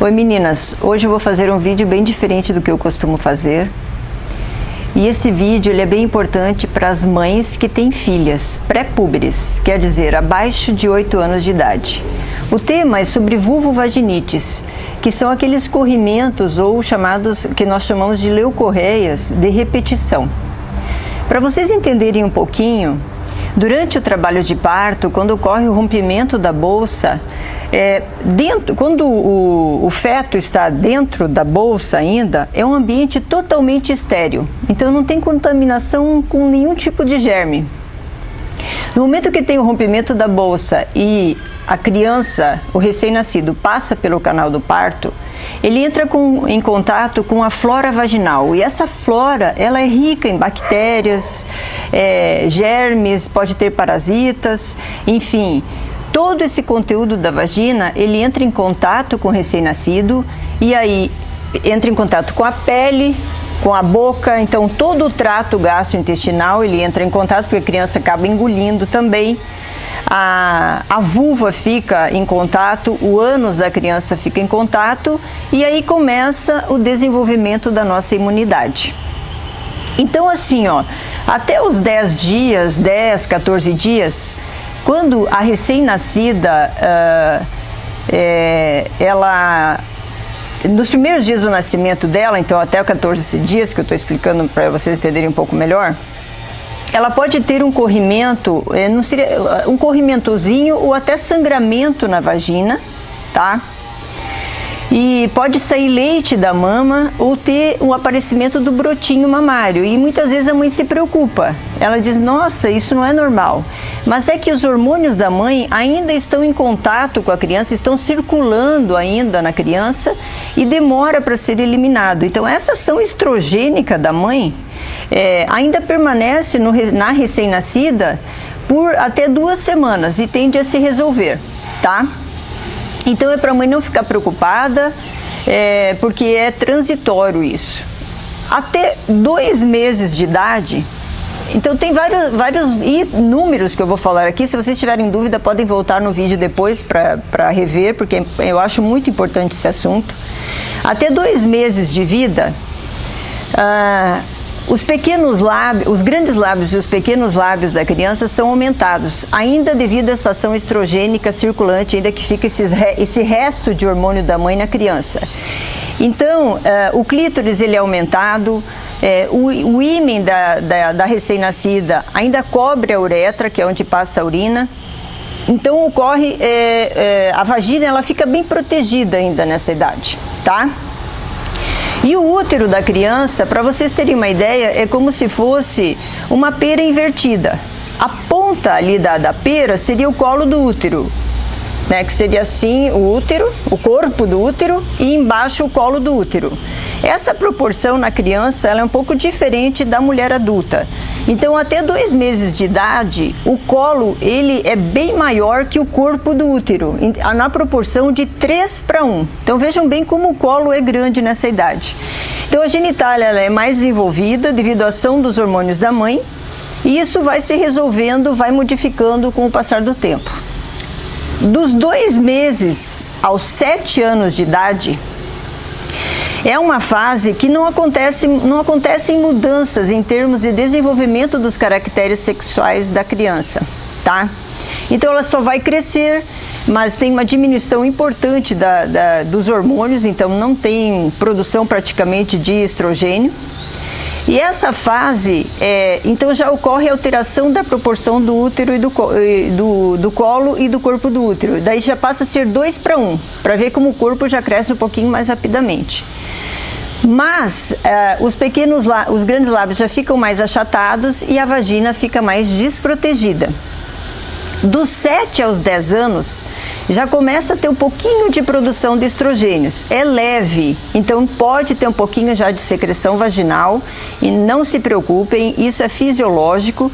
Oi meninas, hoje eu vou fazer um vídeo bem diferente do que eu costumo fazer. E esse vídeo ele é bem importante para as mães que têm filhas pré-púberes, quer dizer, abaixo de 8 anos de idade. O tema é sobre vulvovaginites, que são aqueles corrimentos ou chamados, que nós chamamos de leucorreias de repetição. Para vocês entenderem um pouquinho, durante o trabalho de parto, quando ocorre o rompimento da bolsa, quando o feto está dentro da bolsa ainda, é um ambiente totalmente estéril. Então não tem contaminação com nenhum tipo de germe. No momento que tem o rompimento da bolsa e a criança, o recém-nascido, passa pelo canal do parto, ele entra em contato com a flora vaginal. E essa flora, ela é rica em bactérias, germes, pode ter parasitas, enfim. Todo esse conteúdo da vagina, ele entra em contato com o recém-nascido e aí entra em contato com a pele, com a boca, então todo o trato gastrointestinal ele entra em contato porque a criança acaba engolindo também. A vulva fica em contato, o ânus da criança fica em contato e aí começa o desenvolvimento da nossa imunidade. Então assim, ó, até os 10 dias, 10, 14 dias, quando a recém-nascida, nos primeiros dias do nascimento dela, então até 14 dias, que eu estou explicando para vocês entenderem um pouco melhor, ela pode ter um corrimento, não seria, um corrimentozinho ou até sangramento na vagina, tá? E pode sair leite da mama ou ter um aparecimento do brotinho mamário. E muitas vezes a mãe se preocupa. Ela diz, nossa, isso não é normal. Mas é que os hormônios da mãe ainda estão em contato com a criança, estão circulando ainda na criança e demora para ser eliminado. Então essa ação estrogênica da mãe ainda permanece na recém-nascida por até 2 semanas e tende a se resolver, tá? Então é para a mãe não ficar preocupada, porque é transitório isso. Até 2 meses de idade, então tem vários números que eu vou falar aqui. Se vocês tiverem dúvida, podem voltar no vídeo depois para rever, porque eu acho muito importante esse assunto. Até 2 meses de vida, os pequenos lábios, os grandes lábios e os pequenos lábios da criança são aumentados, ainda devido a essa ação estrogênica circulante, ainda que fica esse resto de hormônio da mãe na criança. Então, o clítoris ele é aumentado, o ímen da recém-nascida ainda cobre a uretra, que é onde passa a urina. Então, ocorre, a vagina ela fica bem protegida ainda nessa idade, tá? E o útero da criança, para vocês terem uma ideia, é como se fosse uma pera invertida. A ponta ali da pera seria o colo do útero, né? Que seria assim o útero, o corpo do útero e embaixo o colo do útero. Essa proporção na criança ela é um pouco diferente da mulher adulta. Então até 2 meses de idade, o colo ele é bem maior que o corpo do útero, na proporção de 3:1. Então vejam bem como o colo é grande nessa idade. Então a genitália ela é mais desenvolvida devido à ação dos hormônios da mãe e isso vai se resolvendo, vai modificando com o passar do tempo. Dos 2 meses aos 7 anos de idade, é uma fase que não acontecem mudanças em termos de desenvolvimento dos caracteres sexuais da criança, tá? Então ela só vai crescer, mas tem uma diminuição importante dos hormônios, então não tem produção praticamente de estrogênio. E essa fase, então já ocorre a alteração da proporção do útero e do colo e do corpo do útero. Daí já passa a ser 2:1, para ver como o corpo já cresce um pouquinho mais rapidamente. Mas os grandes lábios já ficam mais achatados e a vagina fica mais desprotegida. Dos 7 aos 10 anos, já começa a ter um pouquinho de produção de estrogênios. É leve, então pode ter um pouquinho já de secreção vaginal e não se preocupem, isso é fisiológico.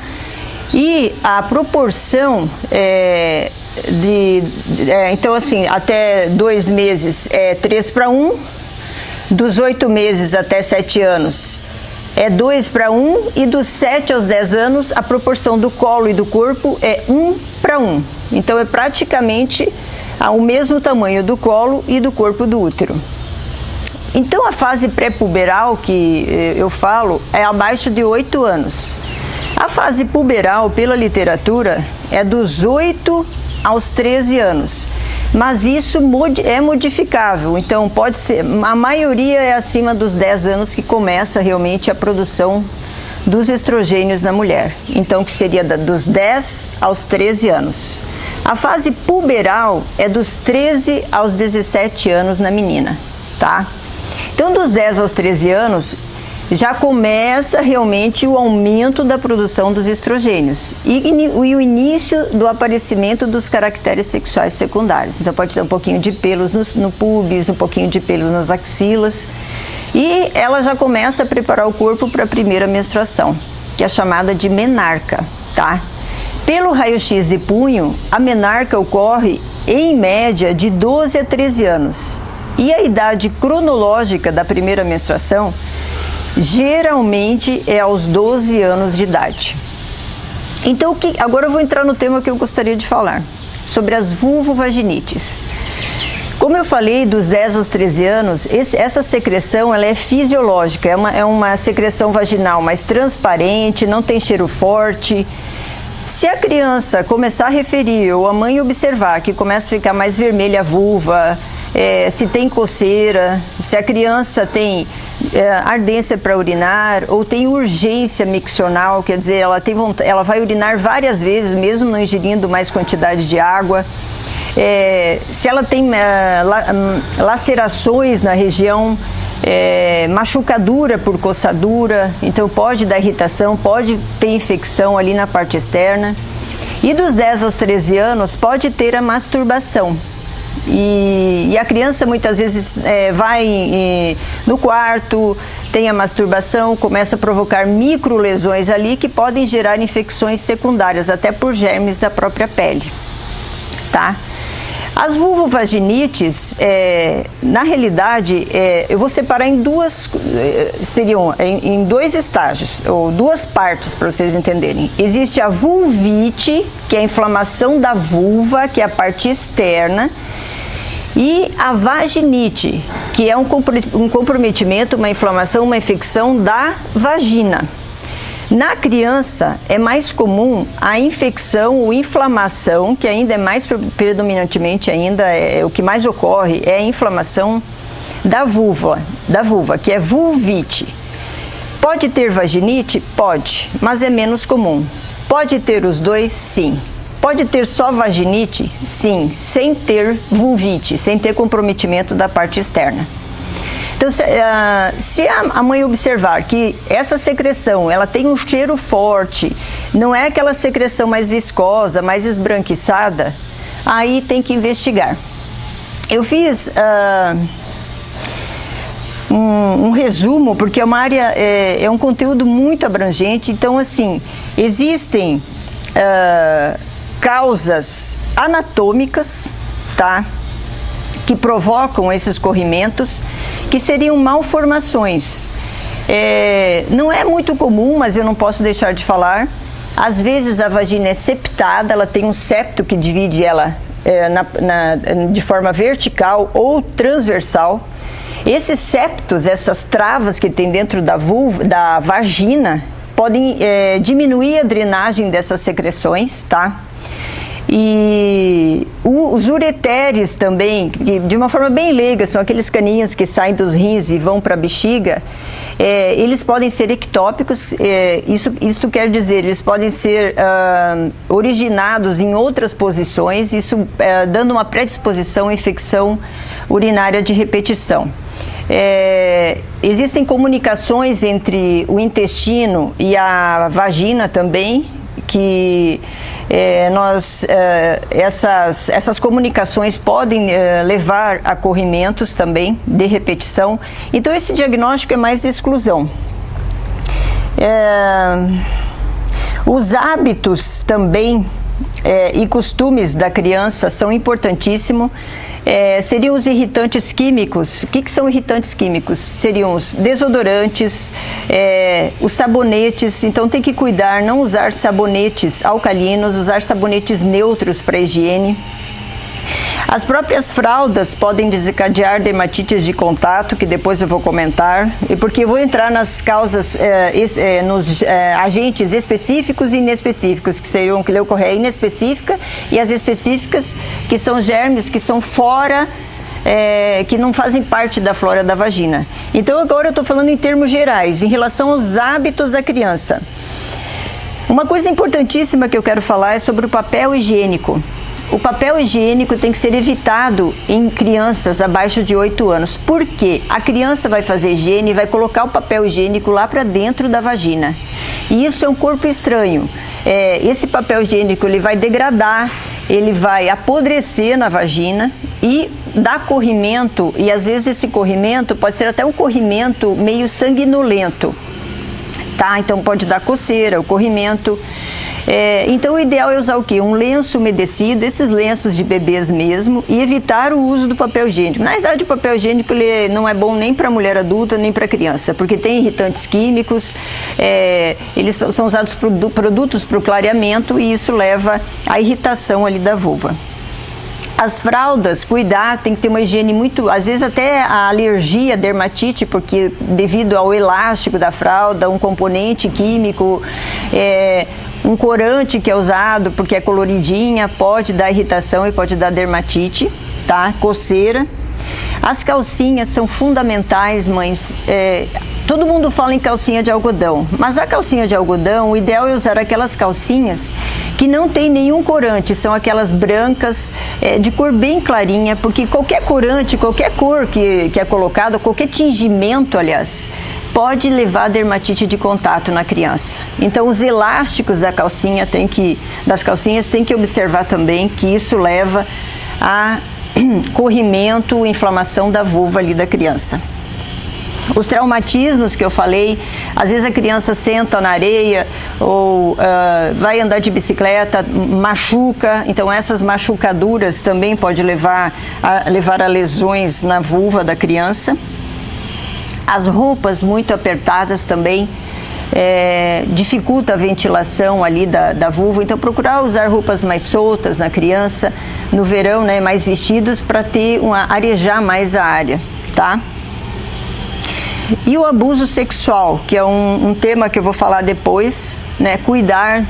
E a proporção então assim, até 2 meses é 3:1, dos 8 meses até 7 anos é 2:1 e dos 7 aos 10 anos a proporção do colo e do corpo é 1:1. Então é praticamente ao mesmo tamanho do colo e do corpo do útero. Então, a fase pré-puberal que eu falo é abaixo de 8 anos. A fase puberal, pela literatura, é dos 8 aos 13 anos. Mas isso é modificável, então pode ser, a maioria é acima dos 10 anos que começa realmente a produção dos estrogênios na mulher. Então, que seria dos 10 aos 13 anos. A fase puberal é dos 13 aos 17 anos na menina, tá? Então, dos 10 aos 13 anos, já começa realmente o aumento da produção dos estrogênios e o início do aparecimento dos caracteres sexuais secundários. Então, pode ter um pouquinho de pelos no púbis, um pouquinho de pelos nas axilas. E ela já começa a preparar o corpo para a primeira menstruação, que é chamada de menarca, tá? Pelo raio-x de punho, a menarca ocorre em média de 12 a 13 anos. E a idade cronológica da primeira menstruação geralmente é aos 12 anos de idade. Então, agora eu vou entrar no tema que eu gostaria de falar, sobre as vulvovaginites. Como eu falei, dos 10 aos 13 anos, essa secreção ela é fisiológica, é uma secreção vaginal mais transparente, não tem cheiro forte. Se a criança começar a referir ou a mãe observar que começa a ficar mais vermelha a vulva, se tem coceira, se a criança tem ardência para urinar ou tem urgência miccional, quer dizer, ela vai urinar várias vezes, mesmo não ingerindo mais quantidade de água. Se ela tem lacerações na região, machucadura por coçadura, então pode dar irritação, pode ter infecção ali na parte externa. E dos 10 aos 13 anos pode ter a masturbação. E a criança muitas vezes vai no quarto, tem a masturbação, começa a provocar microlesões ali que podem gerar infecções secundárias, até por germes da própria pele, tá? As vulvovaginites, na realidade, eu vou separar em seriam em dois estágios, ou duas partes para vocês entenderem. Existe a vulvite, que é a inflamação da vulva, que é a parte externa, e a vaginite, que é um comprometimento, uma inflamação, uma infecção da vagina. Na criança, é mais comum a infecção ou inflamação, que ainda é mais predominantemente, ainda o que mais ocorre, é a inflamação da vulva, que é vulvite. Pode ter vaginite? Pode, mas é menos comum. Pode ter os dois? Sim. Pode ter só vaginite? Sim, sem ter vulvite, sem ter comprometimento da parte externa. Então, se a mãe observar que essa secreção ela tem um cheiro forte, não é aquela secreção mais viscosa, mais esbranquiçada, aí tem que investigar. Eu fiz um resumo, porque é uma área, é um conteúdo muito abrangente, então assim, existem causas anatômicas, tá? Que provocam esses corrimentos, que seriam malformações. Não é muito comum, mas eu não posso deixar de falar. Às vezes a vagina é septada, ela tem um septo que divide ela de forma vertical ou transversal. Esses septos, essas travas que tem dentro da vagina, podem diminuir a drenagem dessas secreções, tá? E os ureteres também, que de uma forma bem leiga, são aqueles caninhos que saem dos rins e vão para a bexiga, eles podem ser ectópicos, isso quer dizer, eles podem ser originados em outras posições, isso dando uma predisposição à infecção urinária de repetição. Existem comunicações entre o intestino e a vagina também, que essas comunicações podem levar a corrimentos também de repetição. Então esse diagnóstico é mais de exclusão. Os hábitos também e costumes da criança são importantíssimos. Seriam os irritantes químicos. O que são irritantes químicos? Seriam os desodorantes, os sabonetes. Então tem que cuidar, não usar sabonetes alcalinos, usar sabonetes neutros para higiene. As próprias fraldas podem desencadear dermatites de contato, que depois eu vou comentar, porque eu vou entrar nas causas, nos agentes específicos e inespecíficos, que seriam a leucorreia inespecífica e as específicas, que são germes que são fora, que não fazem parte da flora da vagina. Então agora eu estou falando em termos gerais, em relação aos hábitos da criança. Uma coisa importantíssima que eu quero falar é sobre o papel higiênico. O papel higiênico tem que ser evitado em crianças abaixo de 8 anos. Por quê? A criança vai fazer higiene e vai colocar o papel higiênico lá para dentro da vagina. E isso é um corpo estranho. Esse papel higiênico ele vai degradar, ele vai apodrecer na vagina e dar corrimento. E às vezes esse corrimento pode ser até um corrimento meio sanguinolento. Tá? Então pode dar coceira, o corrimento. Então o ideal é usar o quê? Um lenço umedecido, esses lenços de bebês mesmo, e evitar o uso do papel higiênico. Na verdade o papel higiênico ele não é bom nem para mulher adulta, nem para criança, porque tem irritantes químicos, eles são usados produtos para o clareamento e isso leva à irritação ali da vulva. As fraldas, cuidar, tem que ter uma higiene muito, às vezes até a alergia, a dermatite, porque devido ao elástico da fralda, um componente químico, um corante que é usado porque é coloridinha, pode dar irritação e pode dar dermatite, tá? Coceira. As calcinhas são fundamentais, mães. Todo mundo fala em calcinha de algodão, mas a calcinha de algodão, o ideal é usar aquelas calcinhas que não tem nenhum corante, são aquelas brancas, de cor bem clarinha, porque qualquer corante, qualquer cor que é colocado, qualquer tingimento, aliás, pode levar a dermatite de contato na criança. Então os elásticos das calcinhas tem que observar também que isso leva a corrimento, inflamação da vulva ali da criança. Os traumatismos que eu falei, às vezes a criança senta na areia ou vai andar de bicicleta, machuca, então essas machucaduras também pode levar a lesões na vulva da criança. As roupas muito apertadas também dificulta a ventilação ali da vulva, então procurar usar roupas mais soltas na criança, no verão, né, mais vestidos para arejar mais a área, tá? E o abuso sexual, que é um tema que eu vou falar depois, né? Cuidar,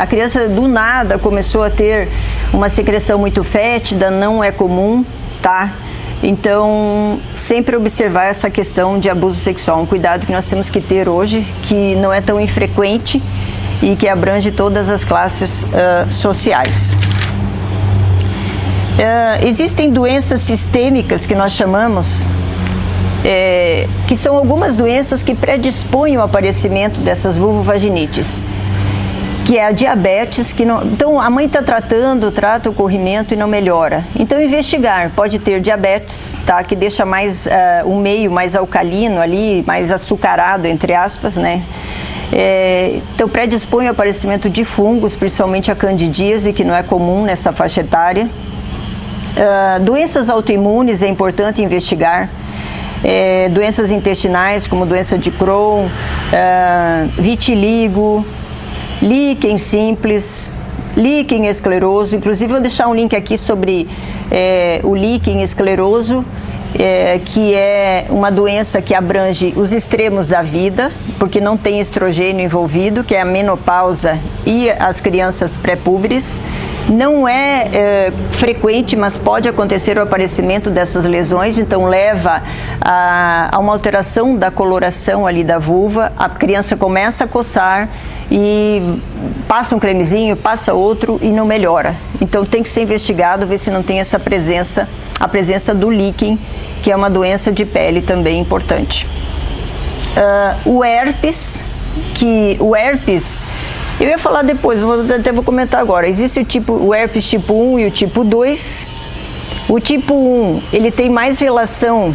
a criança do nada começou a ter uma secreção muito fétida, não é comum, tá? Então, sempre observar essa questão de abuso sexual, um cuidado que nós temos que ter hoje, que não é tão infrequente e que abrange todas as classes sociais. Existem doenças sistêmicas que nós chamamos, que são algumas doenças que predispõem ao aparecimento dessas vulvovaginites, que é a diabetes, então a mãe está trata o corrimento e não melhora. Então investigar, pode ter diabetes, tá, que deixa mais um meio mais alcalino ali, mais açucarado, entre aspas, né? Então predispõe ao aparecimento de fungos, principalmente a candidíase, que não é comum nessa faixa etária. Doenças autoimunes é importante investigar. Doenças intestinais como doença de Crohn, vitiligo, líquen simples, líquen escleroso. Inclusive vou deixar um link aqui sobre o líquen escleroso, que é uma doença que abrange os extremos da vida, porque não tem estrogênio envolvido, que é a menopausa e as crianças pré-púberes. Não é frequente, mas pode acontecer o aparecimento dessas lesões, então leva a uma alteração da coloração ali da vulva, a criança começa a coçar e passa um cremezinho, passa outro e não melhora. Então tem que ser investigado, ver se não tem a presença do líquen, que é uma doença de pele também importante. O herpes, eu ia falar depois, até vou comentar agora. Existe o herpes tipo 1 e o tipo 2. O tipo 1, ele tem mais relação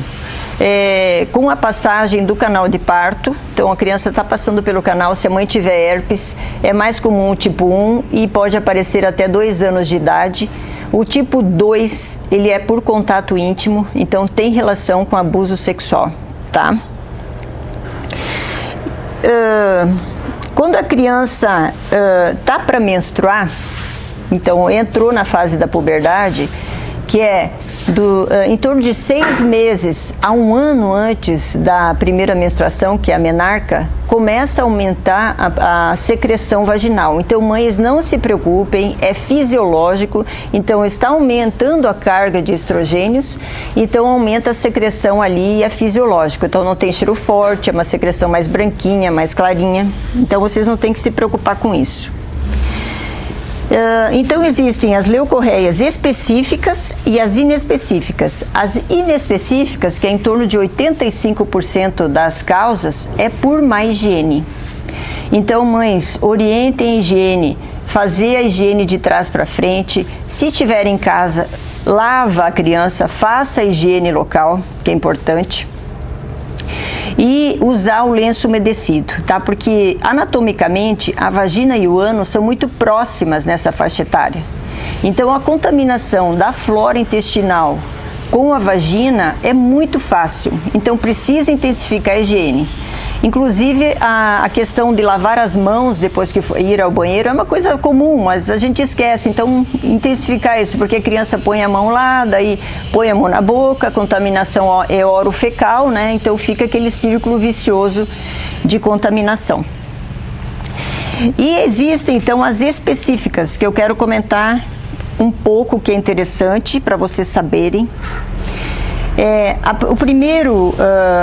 com a passagem do canal de parto. Então a criança está passando pelo canal, se a mãe tiver herpes, é mais comum o tipo 1 e pode aparecer até 2 anos de idade. O tipo 2, ele é por contato íntimo, então tem relação com abuso sexual, tá? Quando a criança tá para menstruar, então entrou na fase da puberdade, que é em torno de 6 meses a 1 ano antes da primeira menstruação, que é a menarca, começa a aumentar a secreção vaginal. Então, mães, não se preocupem, é fisiológico, então está aumentando a carga de estrogênios, então aumenta a secreção ali e é fisiológico. Então não tem cheiro forte, é uma secreção mais branquinha, mais clarinha, então vocês não têm que se preocupar com isso. Então existem as leucorreias específicas e as inespecíficas. As inespecíficas, que é em torno de 85% das causas, é por má higiene. Então, mães, orientem a higiene, fazer a higiene de trás para frente. Se tiver em casa, lava a criança, faça a higiene local, que é importante. E usar o lenço umedecido, tá? Porque anatomicamente a vagina e o ânus são muito próximas nessa faixa etária. Então a contaminação da flora intestinal com a vagina é muito fácil, então precisa intensificar a higiene. Inclusive a questão de lavar as mãos depois que ir ao banheiro é uma coisa comum, mas a gente esquece, então intensificar isso, porque a criança põe a mão lá, daí põe a mão na boca, a contaminação é orofecal, né? Então fica aquele círculo vicioso de contaminação. E existem então as específicas, que eu quero comentar um pouco, que é interessante para vocês saberem. O primeiro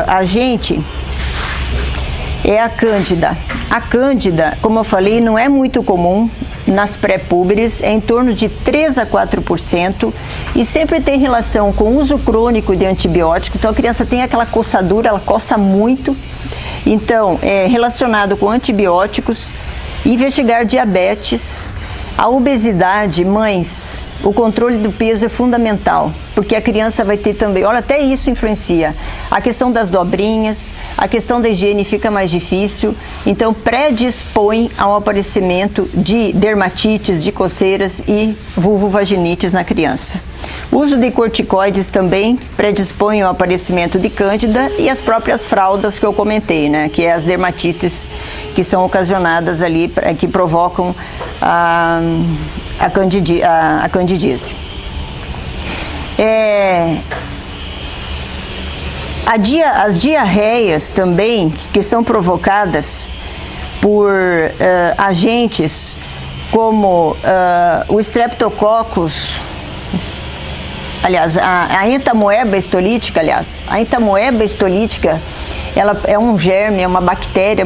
agente é a Cândida. A Cândida, como eu falei, não é muito comum nas pré-púberes, é em torno de 3 a 4% e sempre tem relação com o uso crônico de antibióticos. Então a criança tem aquela coçadura, ela coça muito. Então é relacionado com antibióticos, investigar diabetes, a obesidade. Mães, o controle do peso é fundamental, porque a criança vai ter também, olha, até isso influencia. A questão das dobrinhas, a questão da higiene fica mais difícil, então predispõe ao aparecimento de dermatites, de coceiras e vulvovaginites na criança. O uso de corticoides também predispõe ao aparecimento de cândida e as próprias fraldas que eu comentei, né, que é as dermatites que são ocasionadas ali, que provocam a candidíase. As diarreias também, que são provocadas por agentes como o Streptococcus, aliás, a entamoeba estolítica, ela é um germe, é uma bactéria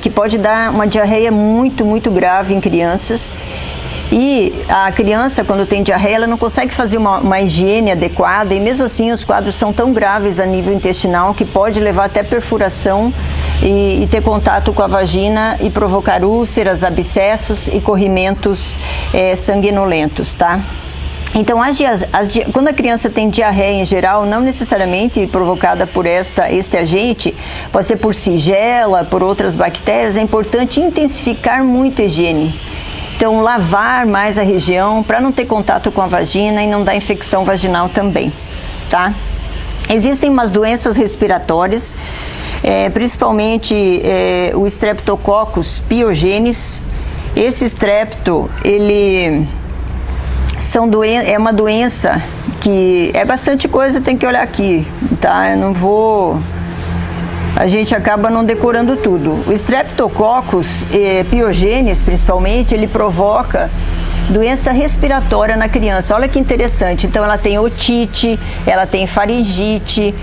que pode dar uma diarreia muito, muito grave em crianças. E a criança, quando tem diarreia, ela não consegue fazer uma higiene adequada e mesmo assim os quadros são tão graves a nível intestinal que pode levar até perfuração e ter contato com a vagina e provocar úlceras, abscessos e corrimentos sanguinolentos, tá? Então, quando a criança tem diarreia em geral, não necessariamente provocada por este agente, pode ser por Shigella, por outras bactérias, é importante intensificar muito a higiene. Então, lavar mais a região para não ter contato com a vagina e não dar infecção vaginal também, tá? Existem umas doenças respiratórias, principalmente o Streptococcus pyogenes. Esse strepto, ele é uma doença que é bastante coisa, tem que olhar aqui, tá? Eu não vou... A gente acaba não decorando tudo. O Streptococcus pyogenes, principalmente, ele provoca doença respiratória na criança. Olha que interessante. Então, ela tem otite, ela tem faringite,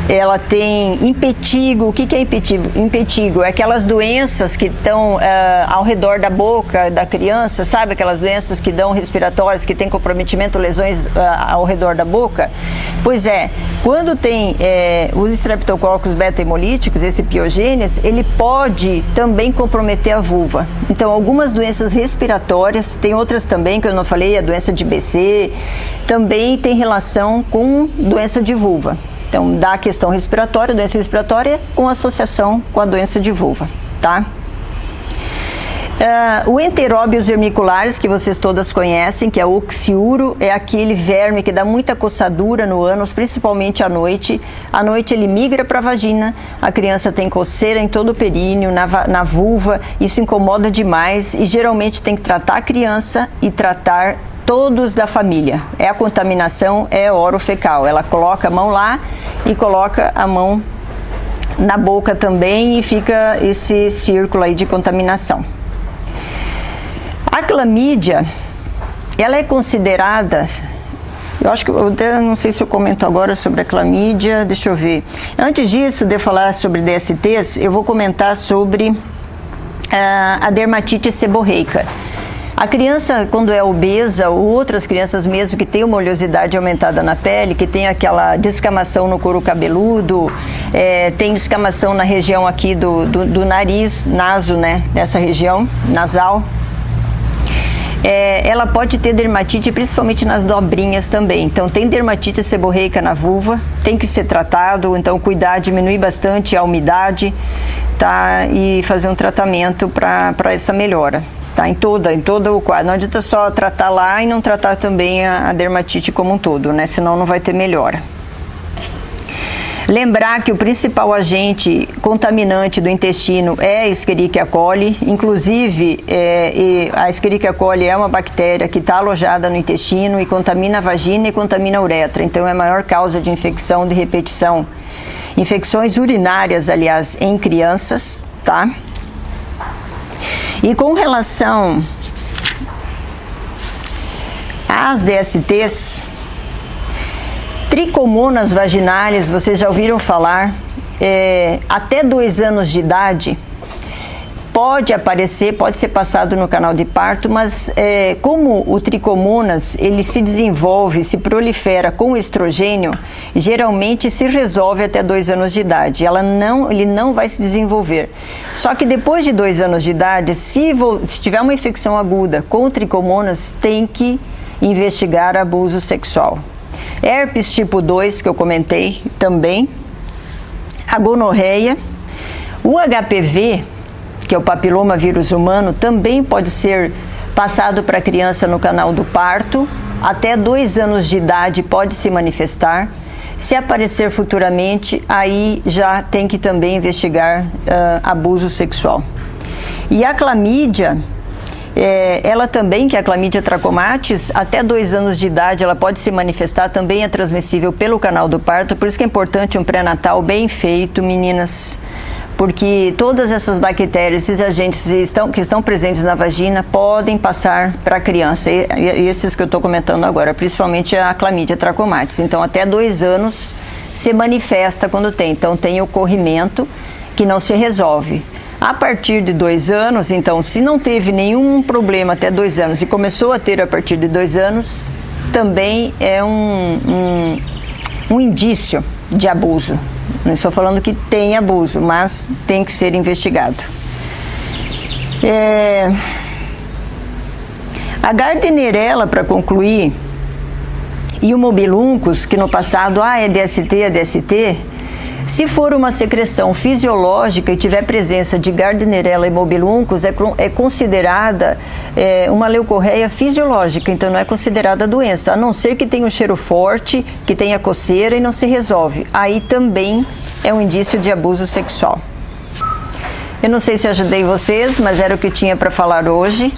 ela tem impetigo. O que é impetigo? Impetigo é aquelas doenças que estão ao redor da boca da criança, sabe? Aquelas doenças que dão respiratórias, que tem comprometimento, lesões ao redor da boca. Pois é, quando tem os Streptococcus beta-hemolíticos, esse pyogenes, ele pode também comprometer a vulva. Então, algumas doenças respiratórias, tem outras também que eu não falei, a doença de BC, também tem relação com doença de vulva. Então, da questão respiratória, doença respiratória, com associação com a doença de vulva, tá? O Enteróbios vermiculares, que vocês todas conhecem, que é o oxiuro, é aquele verme que dá muita coçadura no ânus, principalmente à noite. À noite ele migra para a vagina, a criança tem coceira em todo o períneo, na vulva, isso incomoda demais e geralmente tem que tratar a criança e tratar todos da família. A contaminação é orofecal. Ela coloca a mão lá e coloca a mão na boca também e fica esse círculo aí de contaminação. A clamídia, ela é considerada... Eu acho que eu não sei se eu comento agora sobre a clamídia, deixa eu ver. Antes disso, de eu falar sobre DSTs, eu vou comentar sobre a dermatite seborreica. A criança, quando é obesa, ou outras crianças mesmo que têm uma oleosidade aumentada na pele, que tem aquela descamação no couro cabeludo, tem descamação na região aqui do nariz, naso, né, nessa região nasal, ela pode ter dermatite principalmente nas dobrinhas também. Então tem dermatite seborreica na vulva, tem que ser tratado, então cuidar, diminuir bastante a umidade, tá? E fazer um tratamento para essa melhora, tá? Em todo o quadro. Não adianta só tratar lá e não tratar também a dermatite como um todo, né? Senão não vai ter melhora. Lembrar que o principal agente contaminante do intestino é a Escherichia coli, inclusive a Escherichia coli é uma bactéria que está alojada no intestino e contamina a vagina e contamina a uretra, então é a maior causa de infecção de repetição. Infecções urinárias, aliás, em crianças, tá? E com relação às DSTs, tricomonas vaginais, vocês já ouviram falar, até 2 anos de idade, pode aparecer, pode ser passado no canal de parto, mas como o tricomonas, ele se desenvolve, se prolifera com estrogênio, geralmente se resolve até 2 anos de idade, ele não vai se desenvolver. Só que depois de 2 anos de idade, se tiver uma infecção aguda com tricomonas, tem que investigar abuso sexual. Herpes tipo 2, que eu comentei também, a gonorreia, o HPV, que é o papiloma vírus humano, também pode ser passado para a criança no canal do parto, até 2 anos de idade pode se manifestar. Se aparecer futuramente, aí já tem que também investigar abuso sexual. E a clamídia, ela também, que é a clamídia trachomatis, até 2 anos de idade ela pode se manifestar, também é transmissível pelo canal do parto, por isso que é importante um pré-natal bem feito, meninas, porque todas essas bactérias, esses agentes que estão presentes na vagina podem passar para a criança, e esses que eu estou comentando agora, principalmente a clamídia trachomatis. Então até 2 anos se manifesta quando tem, então tem o corrimento que não se resolve. A partir de 2 anos, então, se não teve nenhum problema até 2 anos e começou a ter a partir de 2 anos, também é um indício de abuso. Não estou falando que tem abuso, mas tem que ser investigado. A Gardnerella, para concluir, e o mobiluncus, que no passado, é DST, se for uma secreção fisiológica e tiver presença de Gardnerella e mobiluncus, é considerada uma leucorreia fisiológica, então não é considerada doença, a não ser que tenha um cheiro forte, que tenha coceira e não se resolve. Aí também é um indício de abuso sexual. Eu não sei se ajudei vocês, mas era o que tinha para falar hoje.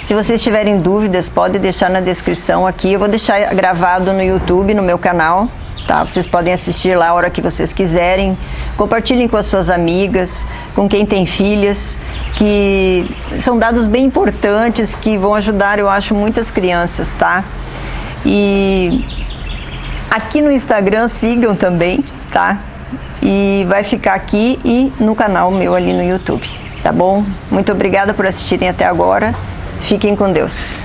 Se vocês tiverem dúvidas, pode deixar na descrição aqui. Eu vou deixar gravado no YouTube, no meu canal. Tá? Vocês podem assistir lá a hora que vocês quiserem, compartilhem com as suas amigas, com quem tem filhas, que são dados bem importantes que vão ajudar, eu acho, muitas crianças, tá? E aqui no Instagram sigam também, tá? E vai ficar aqui e no canal meu ali no YouTube, tá bom? Muito obrigada por assistirem até agora, fiquem com Deus.